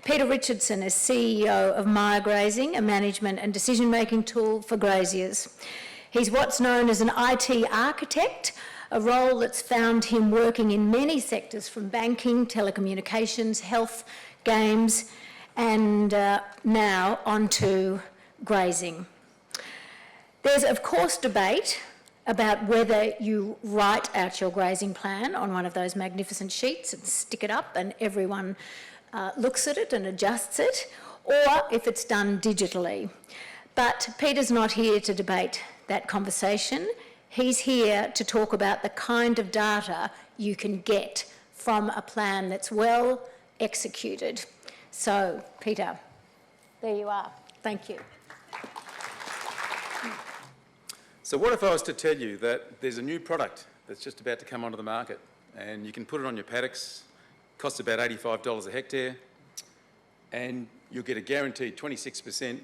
Peter Richardson is CEO of MaiaGrazing, a management and decision-making tool for graziers. He's what's known as an IT architect, a role that's found him working in many sectors from banking, telecommunications, health, games, and now onto grazing. There's, of course, debate about whether you write out your grazing plan on one of those magnificent sheets and stick it up and everyone looks at it and adjusts it, or if it's done digitally. But Peter's not here to debate that conversation. He's here to talk about the kind of data you can get from a plan that's well executed. So, Peter, there you are. Thank you. So what if I was to tell you that there's a new product that's just about to come onto the market and you can put it on your paddocks, costs about $85 a hectare, and you'll get a guaranteed 26%,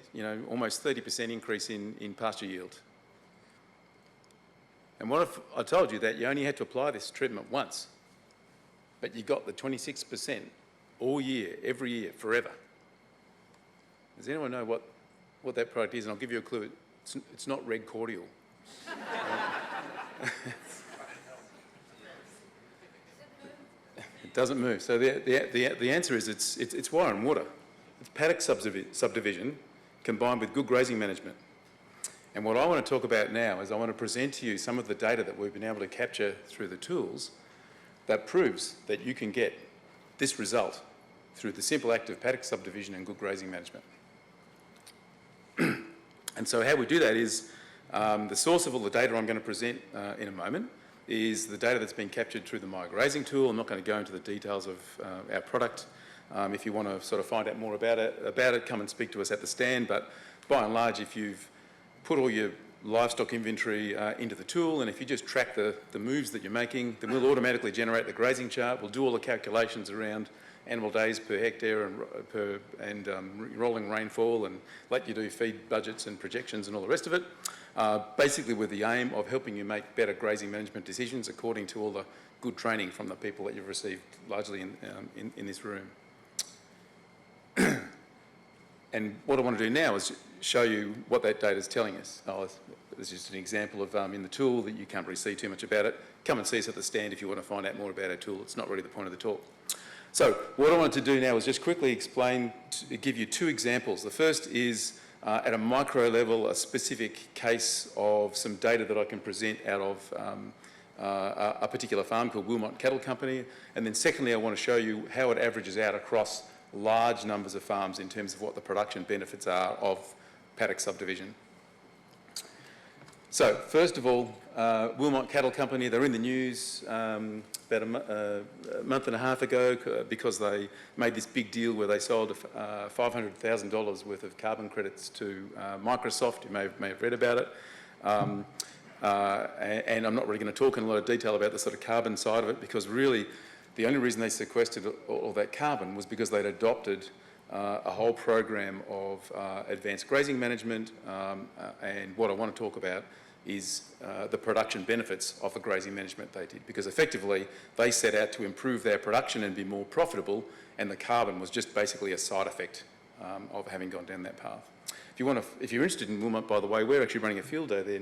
almost 30% increase in pasture yield. And what if I told you that you only had to apply this treatment once, but you got the 26% all year, every year, forever? Does anyone know what that product is? And I'll give you a clue. It's not red cordial. It doesn't move. So the answer is it's wire and water. It's paddock subdivision combined with good grazing management. And what I want to talk about now is I want to present to you some of the data that we've been able to capture through the tools that proves that you can get this result through the simple act of paddock subdivision and good grazing management. And so how we do that is the source of all the data I'm going to present in a moment is the data that's been captured through the MaiaGrazing tool. I'm not going to go into the details of our product. If you want to sort of find out more about it, come and speak to us at the stand. But by and large, if you've put all your livestock inventory into the tool, and if you just track the moves that you're making, then we'll automatically generate the grazing chart. We'll do all the calculations around animal days per hectare and rolling rainfall, and let you do feed budgets and projections and all the rest of it, basically with the aim of helping you make better grazing management decisions according to all the good training from the people that you've received largely in this room. And what I want to do now is show you what that data is telling us. This is just an example of in the tool that you can't really see too much about it. Come and see us at the stand if you want to find out more about our tool. It's not really the point of the talk. So what I want to do now is just quickly give you two examples. The first is at a micro level, a specific case of some data that I can present out of a particular farm called Wilmot Cattle Company. And then secondly, I want to show you how it averages out across large numbers of farms in terms of what the production benefits are of paddock subdivision. So first of all, Wilmot Cattle Company, they're in the news about a month and a half ago because they made this big deal where they sold $500,000 worth of carbon credits to Microsoft. You may have read about it. And I'm not really going to talk in a lot of detail about the sort of carbon side of it, because really the only reason they sequestered all that carbon was because they'd adopted a whole program of advanced grazing management, and what I want to talk about is the production benefits of the grazing management they did, because effectively they set out to improve their production and be more profitable, and the carbon was just basically a side effect of having gone down that path. If you're interested in Wilmot, by the way, we're actually running a field day there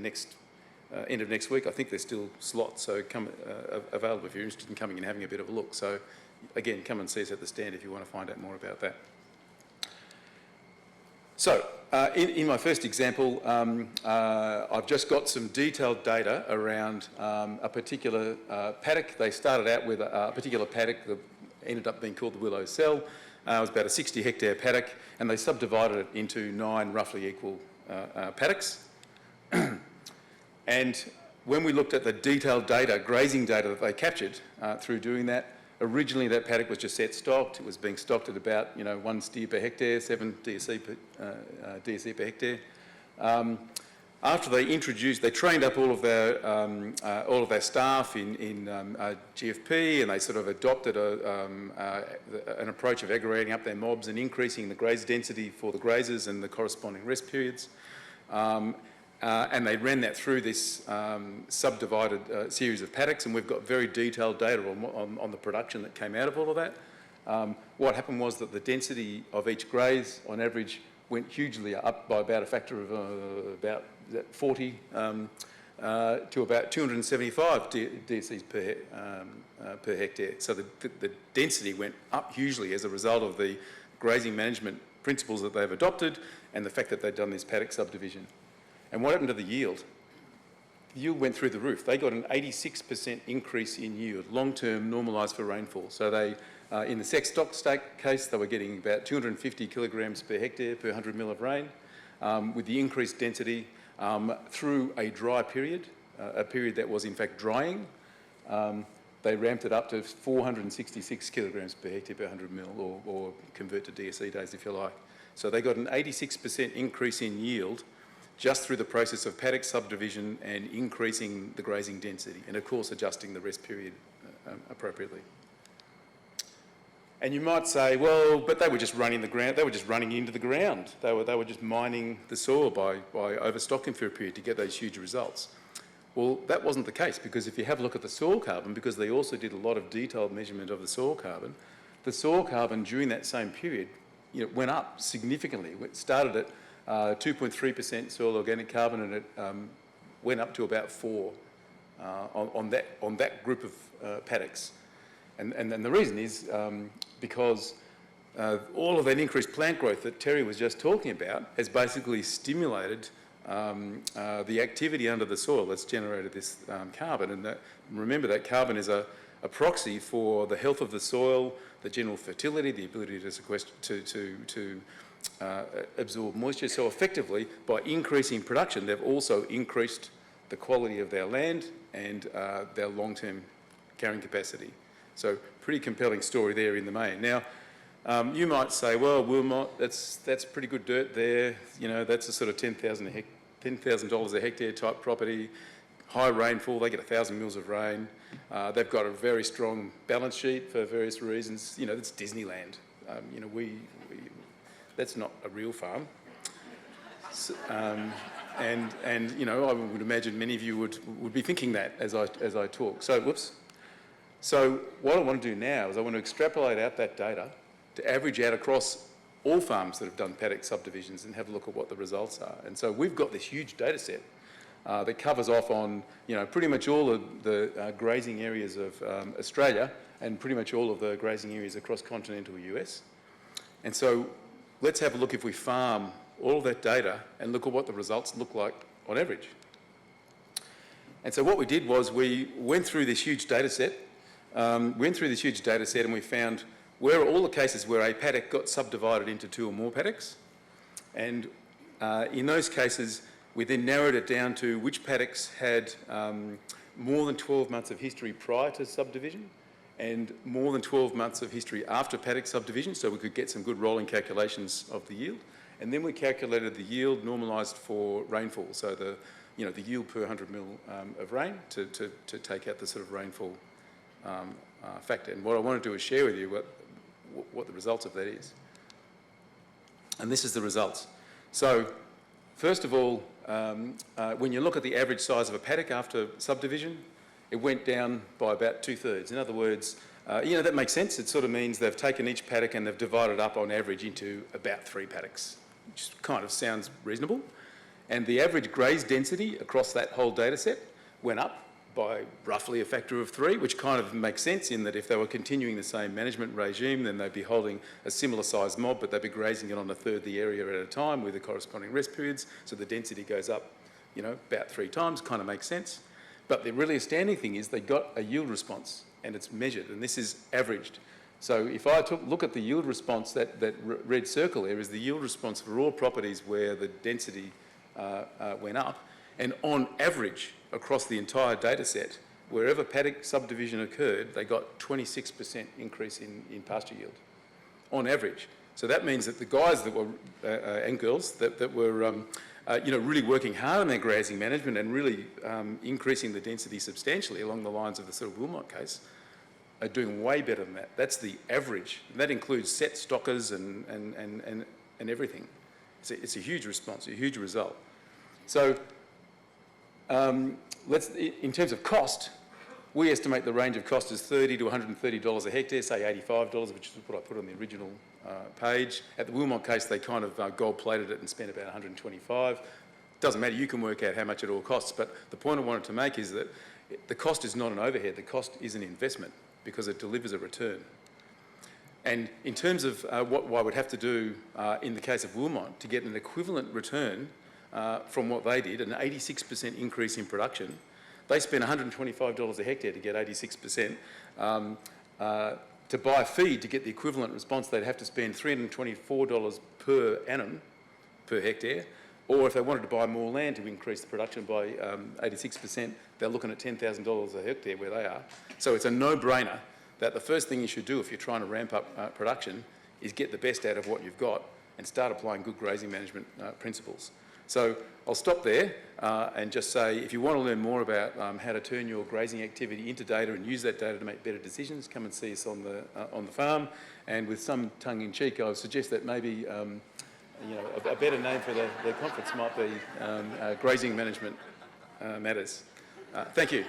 end of next week. I think there's still slots, so come available if you're interested in coming and having a bit of a look. So again, come and see us at the stand if you want to find out more about that. So in my first example, I've just got some detailed data around a particular paddock. They started out with a particular paddock that ended up being called the Willow Cell. It was about a 60 hectare paddock, and they subdivided it into 9 roughly equal paddocks. And when we looked at the detailed data, grazing data that they captured through doing that, originally that paddock was just set stocked. It was being stocked at about 1 steer per hectare, 7 DSC per hectare. After they trained up all of their staff in GFP, and they sort of adopted an approach of aggregating up their mobs and increasing the graze density for the grazes and the corresponding rest periods. And they ran that through this subdivided series of paddocks, and we've got very detailed data on the production that came out of all of that. what happened was that the density of each graze, on average, went hugely up by about a factor of about 40 to about 275 DCs per hectare. So the density went up hugely as a result of the grazing management principles that they've adopted and the fact that they've done this paddock subdivision. And what happened to the yield? The yield went through the roof. They got an 86% increase in yield, long-term normalised for rainfall. So they, in the sex stock stake case, they were getting about 250 kilograms per hectare per 100 mil of rain. With the increased density through a dry period, a period that was in fact drying, they ramped it up to 466 kilograms per hectare per 100 mil, or convert to DSE days if you like. So they got an 86% increase in yield just through the process of paddock subdivision and increasing the grazing density, and of course adjusting the rest period appropriately. And you might say, well, but they were just running the ground, they were just running into the ground. They were just mining the soil by overstocking for a period to get those huge results. Well, that wasn't the case, because if you have a look at the soil carbon, because they also did a lot of detailed measurement of the soil carbon during that same period, went up significantly. It started at 2.3% soil organic carbon, and it went up to about 4 on that group of paddocks. And the reason is because all of that increased plant growth that Terry was just talking about has basically stimulated the activity under the soil that's generated this carbon. And remember that carbon is a proxy for the health of the soil, the general fertility, the ability to sequester, to absorb moisture. So effectively, by increasing production, they've also increased the quality of their land and their long-term carrying capacity. So pretty compelling story there in the main. Now, you might say, well, Wilmot, that's pretty good dirt there. That's a sort of $10,000 a hectare type property, high rainfall, they get 1,000 mils of rain. They've got a very strong balance sheet for various reasons. It's Disneyland. That's not a real farm. So, and I would imagine many of you would be thinking that as I talk. So, whoops. So what I want to do now is I want to extrapolate out that data to average out across all farms that have done paddock subdivisions and have a look at what the results are. And so we've got this huge data set that covers off on pretty much all of the grazing areas of Australia and pretty much all of the grazing areas across continental US. And so let's have a look if we farm all of that data and look at what the results look like on average. And so what we did was we went through this huge data set, and we found where are all the cases where a paddock got subdivided into 2 or more paddocks. And in those cases, we then narrowed it down to which paddocks had more than 12 months of history prior to subdivision and more than 12 months of history after paddock subdivision, so we could get some good rolling calculations of the yield. And then we calculated the yield normalised for rainfall, so the yield per 100 mil of rain to take out the sort of rainfall factor. And what I want to do is share with you what the results of that is. And this is the results. So first of all, when you look at the average size of a paddock after subdivision, it went down by about 2/3. In other words, that makes sense. It sort of means they've taken each paddock and they've divided up on average into about 3 paddocks, which kind of sounds reasonable. And the average graze density across that whole data set went up by roughly a factor of 3, which kind of makes sense in that if they were continuing the same management regime, then they'd be holding a similar sized mob, but they'd be grazing it on 1/3 the area at a time with the corresponding rest periods. So the density goes up, about 3 times, kind of makes sense. But the really astounding thing is they got a yield response and it's measured, and this is averaged. So if I look at the yield response, that red circle there is the yield response for all properties where the density went up, and on average across the entire data set, wherever paddock subdivision occurred, they got 26% increase in pasture yield, on average. So that means that the guys that were, and girls, that were really working hard on their grazing management and really increasing the density substantially along the lines of the sort of Wilmot case, are doing way better than that. That's the average. And that includes set stockers and everything. It's a huge response, a huge result. So in terms of cost, We estimate the range of cost is $30 to $130 a hectare, say $85, which is what I put on the original page. At the Wilmot case, they kind of gold-plated it and spent about $125. Doesn't matter, you can work out how much it all costs, but the point I wanted to make is that the cost is not an overhead, the cost is an investment because it delivers a return. And in terms of what I would have to do in the case of Wilmot to get an equivalent return from what they did, an 86% increase in production, they spent $125 a hectare to get 86%. To buy feed to get the equivalent response, they'd have to spend $324 per annum per hectare, or if they wanted to buy more land to increase the production by 86%, they're looking at $10,000 a hectare where they are. So it's a no-brainer that the first thing you should do if you're trying to ramp up production is get the best out of what you've got and start applying good grazing management principles. So I'll stop there and just say, if you want to learn more about how to turn your grazing activity into data and use that data to make better decisions, come and see us on the farm. And with some tongue-in-cheek, I would suggest that maybe a better name for the conference might be Grazing Management Matters. Thank you.